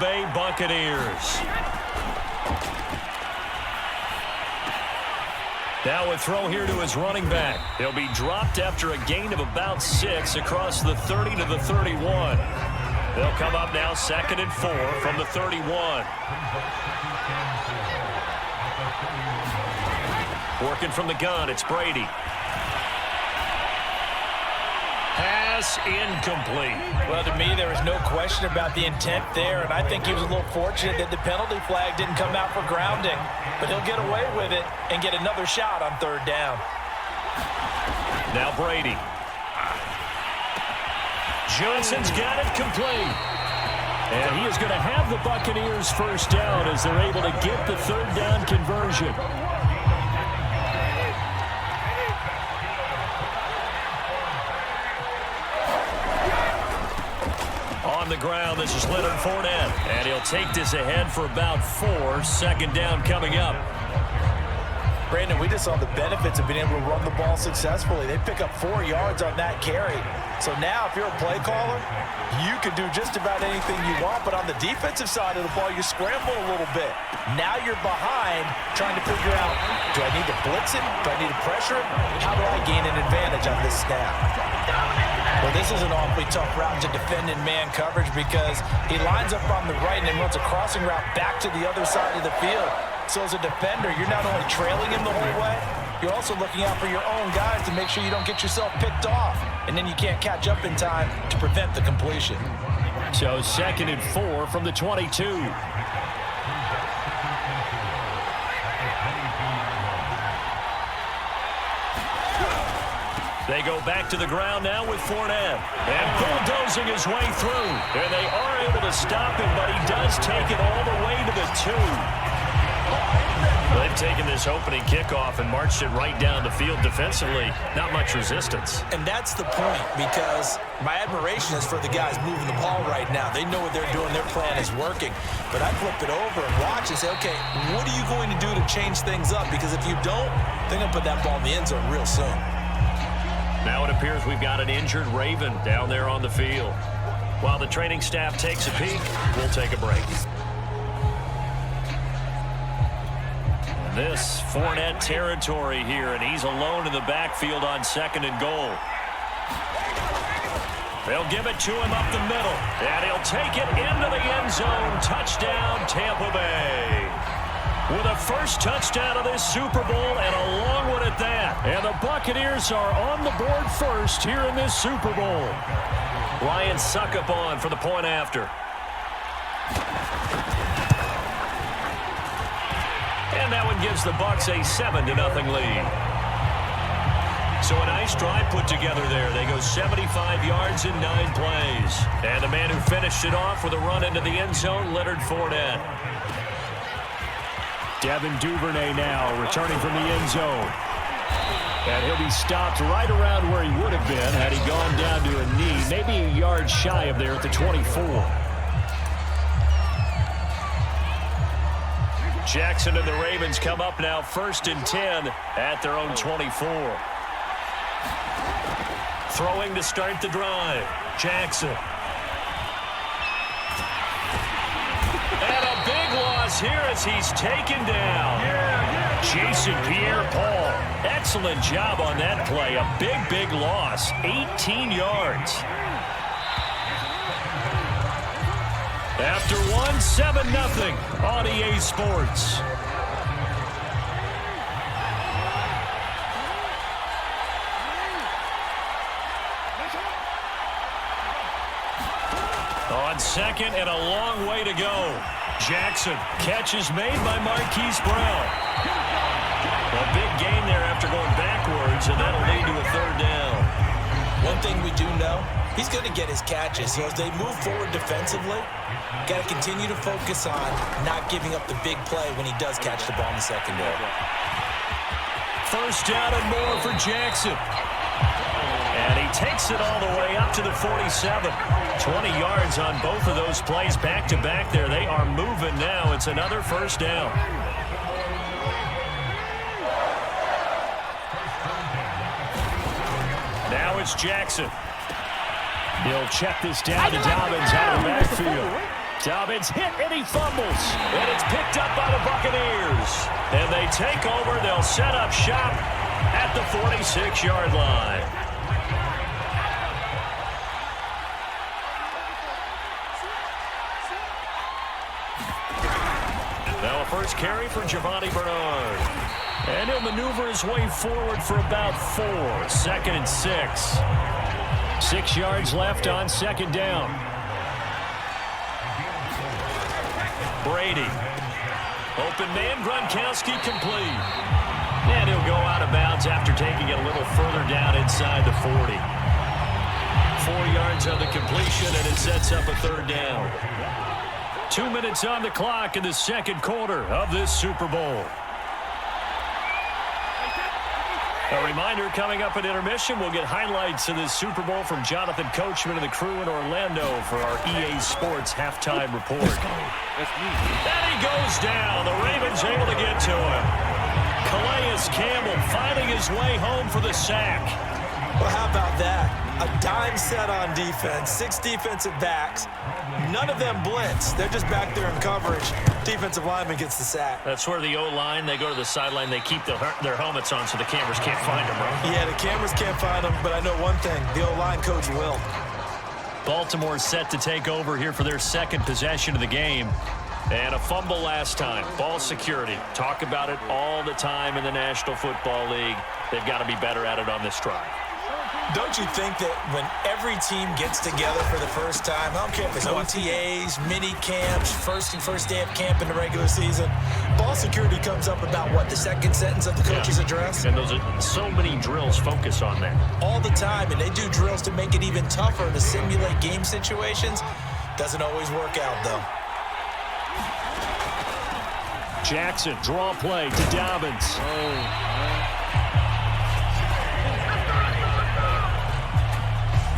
Bay Buccaneers. Now a throw here to his running back. He'll be dropped after a gain of about 6 across the 30 to the 31. They'll come up now 2nd and 4 from the 31. Working from the gun, it's Brady. Pass incomplete. Well, to me, there was no question about the intent there, and I think he was a little fortunate that the penalty flag didn't come out for grounding. But he'll get away with it and get another shot on 3rd down. Now Brady. Johnson's got it complete. And he is going to have the Buccaneers first down as they're able to get the 3rd down conversion. On the ground, this is Leonard Fournette. And he'll take this ahead for about 4. 2nd down coming up. Brandon, we just saw the benefits of being able to run the ball successfully. They pick up 4 yards on that carry. So now, if you're a play caller, you can do just about anything you want. But on the defensive side of the ball, you scramble a little bit. Now you're behind, trying to figure out, do I need to blitz him? Do I need to pressure him? How do I gain an advantage on this snap? Well, this is an awfully tough route to defend in man coverage because he lines up on the right and then runs a crossing route back to the other side of the field. So as a defender, you're not only trailing him the whole way, you're also looking out for your own guys to make sure you don't get yourself picked off. And then you can't catch up in time to prevent the completion. So 2nd and 4 from the 22. They go back to the ground now with Fournette. And bulldozing his way through. And they are able to stop him, but he does take it all the way to the 2. They've taken this opening kickoff and marched it right down the field defensively. Not much resistance. And that's the point, because my admiration is for the guys moving the ball right now. They know what they're doing. Their plan is working. But I flip it over and watch and say, okay, what are you going to do to change things up? Because if you don't, they're going to put that ball in the end zone real soon. Now it appears we've got an injured Raven down there on the field. While the training staff takes a peek, we'll take a break. And this Fournette territory here, and he's alone in the backfield on 2nd and goal. They'll give it to him up the middle, and he'll take it into the end zone. Touchdown, Tampa Bay. With a first touchdown of this Super Bowl, and a long one at that. And the Buccaneers are on the board first here in this Super Bowl. Ryan Suckup on for the point after. And that one gives the Bucs a 7-0 lead. So a nice drive put together there. They go 75 yards in 9 plays. And the man who finished it off with a run into the end zone, Leonard Fournette. Devin Duvernay now returning from the end zone. And he'll be stopped right around where he would have been had he gone down to a knee, maybe a yard shy of there at the 24. Jackson and the Ravens come up now 1st and 10 at their own 24. Throwing to start the drive. Jackson. And a big loss here as he's taken down. Jason Pierre-Paul. Excellent job on that play. A big loss. 18 yards. After one, 7-0 on eSports. On 2nd and a long way to go. Jackson. Catch is made by Marquise Brown. A big gain there after going backwards, and that'll lead to a 3rd down. One thing we do know, he's going to get his catches. So as they move forward defensively, got to continue to focus on not giving up the big play when he does catch the ball in the secondary. First down and more for Jackson. And he takes it all the way up to the 47. 20 yards on both of those plays back-to-back there. They are moving now. It's another first down. Now it's Jackson. He'll check this down to Dobbins out of the backfield. Dobbins hit and he fumbles. And it's picked up by the Buccaneers. And they take over. They'll set up shop at the 46-yard line. Now a first carry for Giovanni Bernard. And he'll maneuver his way forward for about 4. 2nd and 6. 6 yards left on 2nd down. Brady. Open man, Gronkowski complete. And he'll go out of bounds after taking it a little further down inside the 40. 4 yards on the completion, and it sets up a 3rd down. 2 minutes on the clock in the 2nd quarter of this Super Bowl. A reminder, coming up at intermission, we'll get highlights of this Super Bowl from Jonathan Coachman and the crew in Orlando for our EA Sports halftime report. And he goes down. The Ravens able to get to him. Calais Campbell finding his way home for the sack. Well, how about that? A dime set on defense, 6 defensive backs. None of them blitz. They're just back there in coverage. Defensive lineman gets the sack. That's where the O-line, they go to the sideline, they keep their helmets on so the cameras can't find them, right? Yeah, the cameras can't find them, but I know one thing. The O-line coach will. Baltimore set to take over here for their 2nd possession of the game. And a fumble last time. Ball security. Talk about it all the time in the National Football League. They've got to be better at it on this drive. Don't you think that when every team gets together for the first time, I don't care if it's OTAs, mini camps, first day of camp in the regular season, ball security comes up about what, the 2nd sentence of the coach's address? And those are so many drills focus on that. All the time, and they do drills to make it even tougher to simulate game situations. Doesn't always work out, though. Jackson, draw play to Dobbins.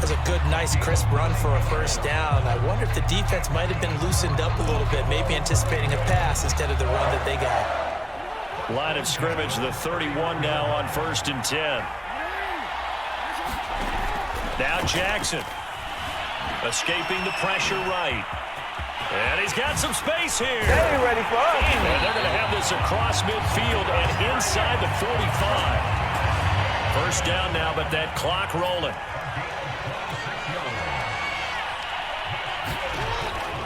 That's a good, nice, crisp run for a 1st down. I wonder if the defense might have been loosened up a little bit, maybe anticipating a pass instead of the run that they got. Line of scrimmage, the 31 now on 1st and 10. Now Jackson, escaping the pressure right. And he's got some space here. They ain't ready for us. And they're going to have this across midfield and inside the 45. 1st down now, but that clock rolling.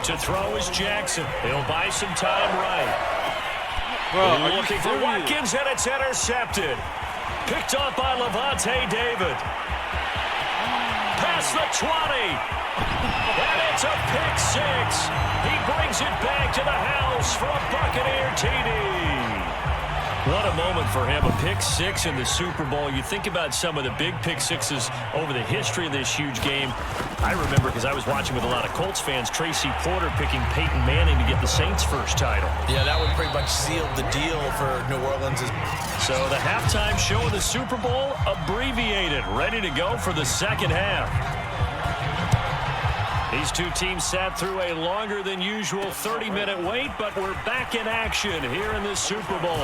To throw is Jackson. He'll buy some time right. Bro, looking for Watkins, and it's intercepted. Picked off by Levante David. Past the 20. And it's a pick 6. He brings it back to the house for a Buccaneer TD. What a moment for him, a pick 6 in the Super Bowl. You think about some of the big pick 6s over the history of this huge game. I remember, because I was watching with a lot of Colts fans, Tracy Porter picking Peyton Manning to get the Saints' first title. Yeah, that would pretty much seal the deal for New Orleans. So the halftime show of the Super Bowl, abbreviated, ready to go for the 2nd half. These two teams sat through a longer than usual 30-minute wait, but we're back in action here in this Super Bowl.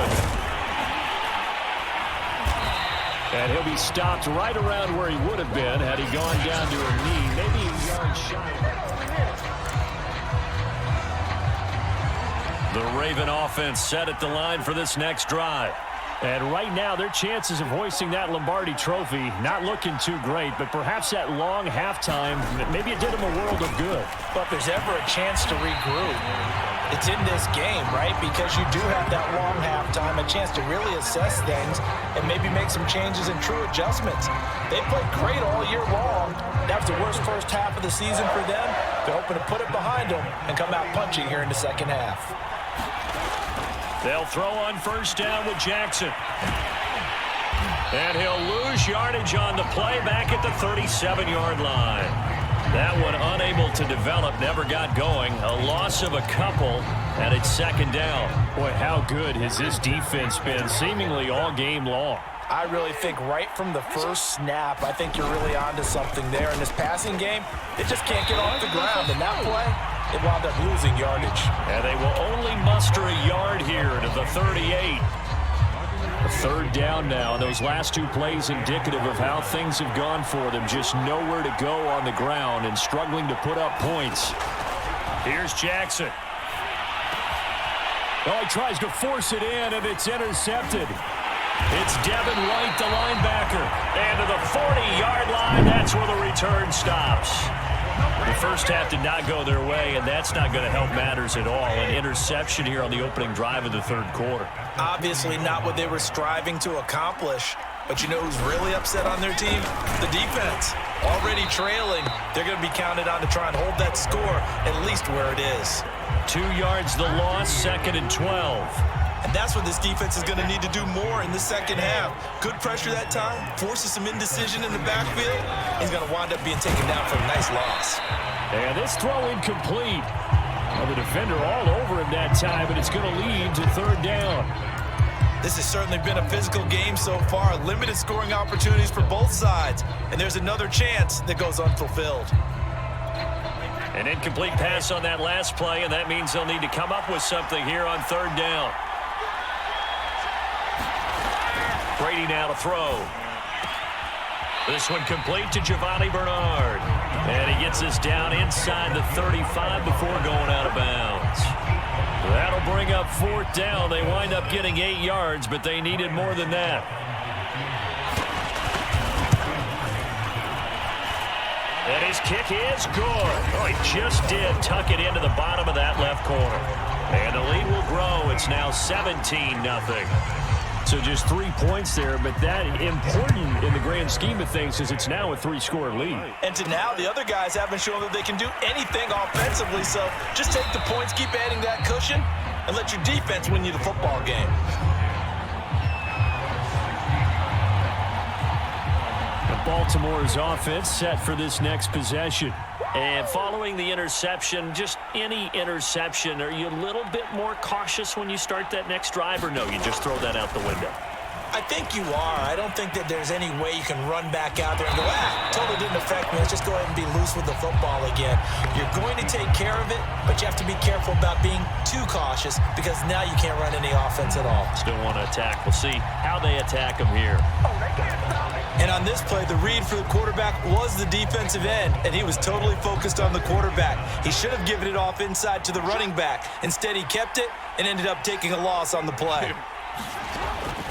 And he'll be stopped right around where he would have been had he gone down to a knee, maybe a yard shy. The Raven offense set at the line for this next drive. And right now, their chances of hoisting that Lombardi trophy, not looking too great, but perhaps that long halftime, maybe it did them a world of good. But if there's ever a chance to regroup, it's in this game, right? Because you do have that long halftime, a chance to really assess things and maybe make some changes and true adjustments. They played great all year long. That was the worst first half of the season for them. They're hoping to put it behind them and come out punching here in the 2nd half. They'll throw on 1st down with Jackson. And he'll lose yardage on the play back at the 37-yard line. That one unable to develop, never got going. A loss of a couple, and it's 2nd down. Boy, how good has this defense been seemingly all game long? I really think right from the first snap, I think you're really onto something there. In this passing game, they just can't get off the ground. And that play, they wound up losing yardage. And they will only muster a yard here to the 38. A 3rd down now. Those last 2 plays indicative of how things have gone for them. Just nowhere to go on the ground and struggling to put up points. Here's Jackson. Oh, he tries to force it in, and it's intercepted. It's Devin White, the linebacker. And to the 40-yard line, that's where the return stops. The first half did not go their way, and that's not going to help matters at all. An interception here on the opening drive of the third quarter. Obviously not what they were striving to accomplish. But you know who's really upset on their team? The defense. Already trailing, they're going to be counted on to try and hold that score at least where it is. 2 yards the loss, 2nd and 12. And that's what this defense is going to need to do more in the second half. Good pressure that time, forces some indecision in the backfield. He's going to wind up being taken down for a nice loss. And this throw incomplete. Well, the defender all over him that time, and it's going to lead to third down. This has certainly been a physical game so far. Limited scoring opportunities for both sides. And there's another chance that goes unfulfilled. An incomplete pass on that last play, and that means they'll need to come up with something here on third down. Brady now to throw. This one complete to Giovanni Bernard. And he gets us down inside the 35 before going out of bounds. That'll bring up fourth down. They wind up getting 8 yards, but they needed more than that. And his kick is good. Oh, he just did tuck it into the bottom of that left corner. And the lead will grow. It's now 17-0. So just 3 points there, but that important in the grand scheme of things is it's now a 3-score lead. And to now, the other guys haven't shown that they can do anything offensively, so just take the points, keep adding that cushion, and let your defense win you the football game. Baltimore's offense set for this next possession. And following the interception, just any interception, are you a little bit more cautious when you start that next drive, or no, you just throw that out the window? I think you are. I don't think that there's any way you can run back out there and go, totally didn't affect me. Let's just go ahead and be loose with the football again. You're going to take care of it, but you have to be careful about being too cautious because now you can't run any offense at all. Still want to attack. We'll see how they attack him here. And on this play, the read for the quarterback was the defensive end, and he was totally focused on the quarterback. He should have given it off inside to the running back. Instead, he kept it and ended up taking a loss on the play.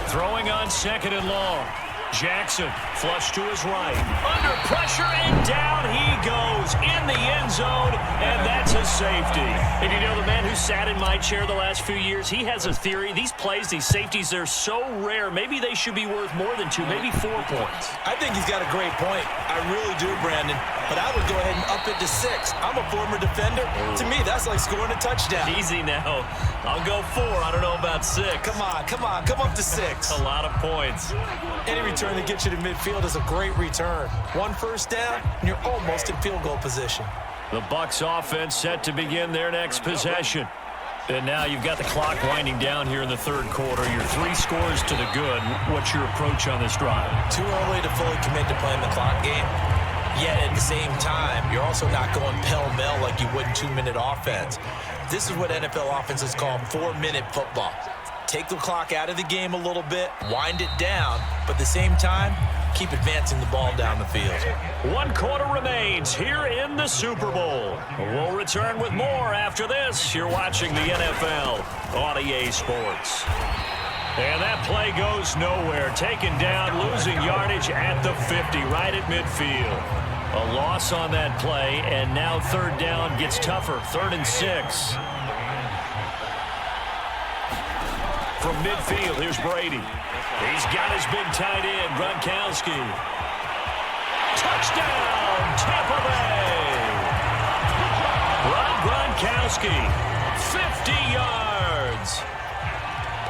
Throwing on 2nd and long. Jackson flush to his right. Under pressure and down he goes in the end zone, and that's a safety. And you know, the man who sat in my chair the last few years, he has a theory. These plays, these safeties, they're so rare. Maybe they should be worth more than 2, maybe 4 points. I think he's got a great point. I really do, Brandon. But I would go ahead and up it to 6. I'm a former defender. To me, that's like scoring a touchdown. Easy now. I'll go 4. I don't know about 6. Come on. Come up to 6. A lot of points. Any return that gets you to midfield is a great return. 1 first down, and you're almost in field goal position. The Bucs offense set to begin their next possession. And now you've got the clock winding down here in the third quarter. You're 3 scores to the good. What's your approach on this drive? Too early to fully commit to playing the clock game. Yet at the same time, you're also not going pell-mell like you would in 2-minute offense. This is what NFL offenses call 4-minute football. Take the clock out of the game a little bit, wind it down, but at the same time, keep advancing the ball down the field. 1 quarter remains here in the Super Bowl. We'll return with more after this. You're watching the NFL on eSports. And that play goes nowhere. Taken down, losing yardage at the 50, right at midfield. A loss on that play, and now third down gets tougher. 3rd and 6. From midfield, here's Brady. He's got his big tight end, Gronkowski. Touchdown, Tampa Bay. Gronkowski, 50 yards.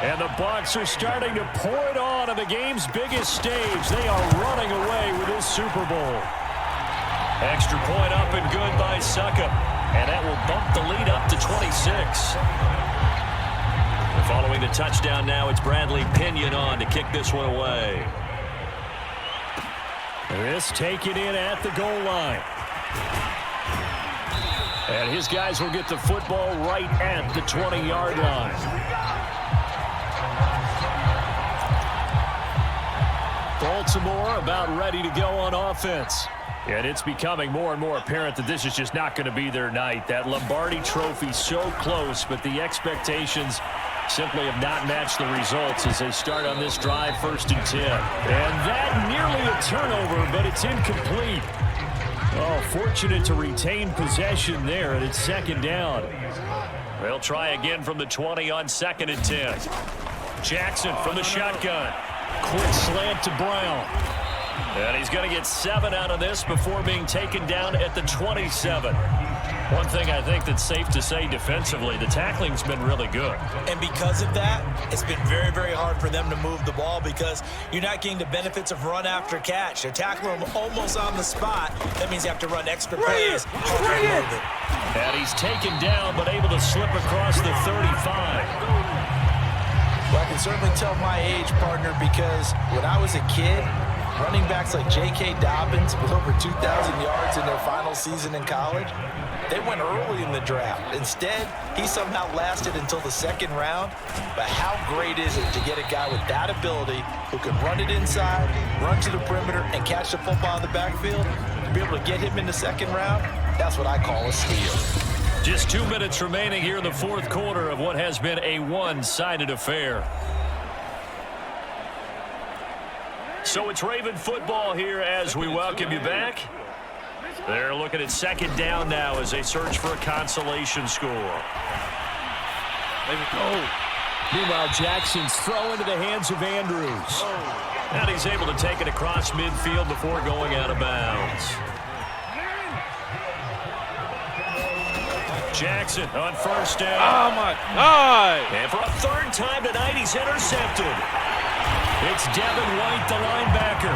And the Bucs are starting to pour it on the game's biggest stage. They are running away with this Super Bowl. Extra point up and good by Suckup. And that will bump the lead up to 26. Following the touchdown now, it's Bradley Pinion on to kick this one away. This taken in at the goal line. And his guys will get the football right at the 20-yard line. Baltimore about ready to go on offense. And it's becoming more and more apparent that this is just not going to be their night. That Lombardi trophy so close, but the expectations simply have not matched the results as they start on this drive, 1st and 10. And that nearly a turnover, but it's incomplete. Oh, fortunate to retain possession there, and it's 2nd down. They'll try again from the 20 on 2nd and 10. Jackson from the shotgun. Quick slant to Brown. And he's going to get 7 out of this before being taken down at the 27. One thing I think that's safe to say defensively, the tackling's been really good. And because of that, it's been very, very hard for them to move the ball because you're not getting the benefits of run after catch. They're tackling them almost on the spot. That means you have to run extra plays. And he's taken down but able to slip across the 35. Well, I can certainly tell my age, partner, because when I was a kid, running backs like J.K. Dobbins with over 2,000 yards in their final season in college, they went early in the draft. Instead, he somehow lasted until the 2nd round. But how great is it to get a guy with that ability who can run it inside, run to the perimeter, and catch the football in the backfield? To be able to get him in the 2nd round, that's what I call a steal. Just 2 minutes remaining here in the 4th quarter of what has been a one-sided affair. So it's Raven football here as we welcome you back. They're looking at 2nd down now as they search for a consolation score. Meanwhile, Jackson's throw into the hands of Andrews. And he's able to take it across midfield before going out of bounds. Jackson on 1st down. Oh, my God. And for a 3rd time tonight, he's intercepted. It's Devin White, the linebacker.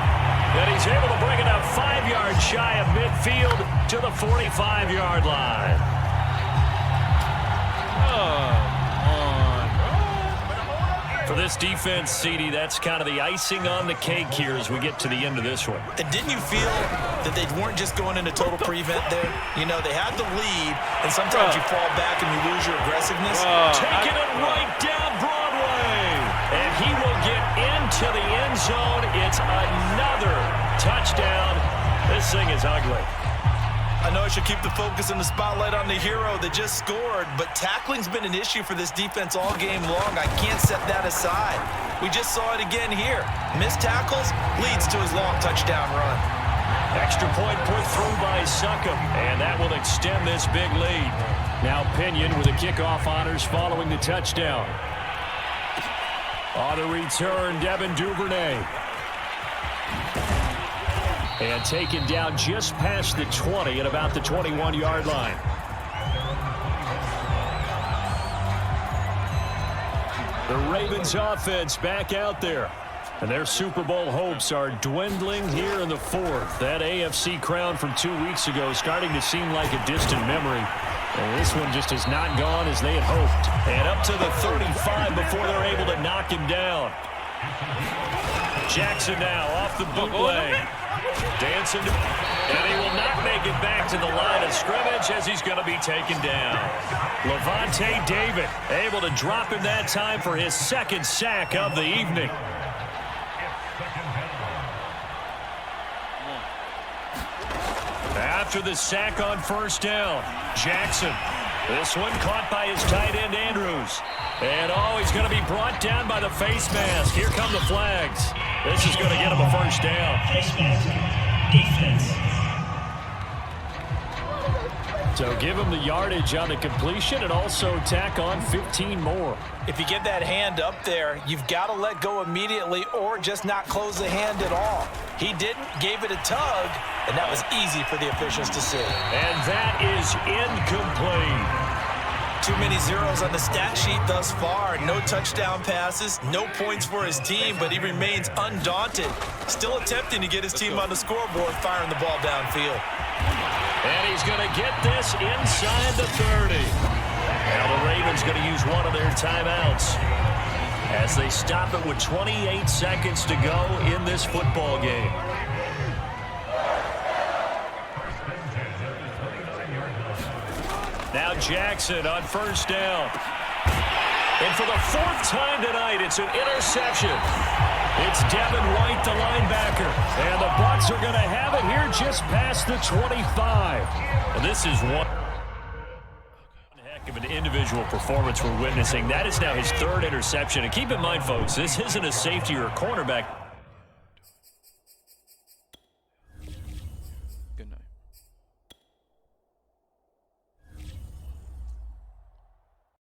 And he's able to bring it up 5 yards shy of midfield to the 45-yard line. For this defense, CD, that's kind of the icing on the cake here as we get to the end of this one. And didn't you feel that they weren't just going into total prevent there? You know, they had the lead, and sometimes you fall back and you lose your aggressiveness. Taking it right down Broadway. And he will get into the end zone. It's another touchdown. This thing is ugly. I know I should keep the focus and the spotlight on the hero that just scored, but tackling's been an issue for this defense all game long. I can't set that aside. We just saw it again here. Missed tackles leads to his long touchdown run. Extra point put through by Succop, and that will extend this big lead. Now Pinion with the kickoff honors following the touchdown. On the return, Devin Duvernay. And taken down just past the 20 at about the 21-yard line. The Ravens offense back out there. And their Super Bowl hopes are dwindling here in the 4th. That AFC crown from 2 weeks ago starting to seem like a distant memory. And this one just has not gone as they had hoped. And up to the 35 before they're able to knock him down. Jackson now off the bootleg. Dancing, and he will not make it back to the line of scrimmage as he's going to be taken down. Levante David able to drop him that time for his 2nd sack of the evening. After the sack on 1st down, Jackson. This one caught by his tight end, Andrews. And, he's going to be brought down by the face mask. Here come the flags. This is going to get him a 1st down. Face mask, defense. So give him the yardage on the completion and also tack on 15 more. If you get that hand up there, you've got to let go immediately or just not close the hand at all. He didn't, gave it a tug, and that was easy for the officials to see. And that is incomplete. Too many zeros on the stat sheet thus far. No touchdown passes, no points for his team, but he remains undaunted. Still attempting to get his team on the scoreboard, firing the ball downfield. And he's going to get this inside the 30. Now the Ravens going to use one of their timeouts as they stop it with 28 seconds to go in this football game. Now Jackson on 1st down. And for the 4th time tonight, it's an interception. It's Devin White, the linebacker. And the Bucs are going to have it here just past the 25. And this is one heck of an individual performance we're witnessing. That is now his third interception. And keep in mind, folks, this isn't a safety or a cornerback.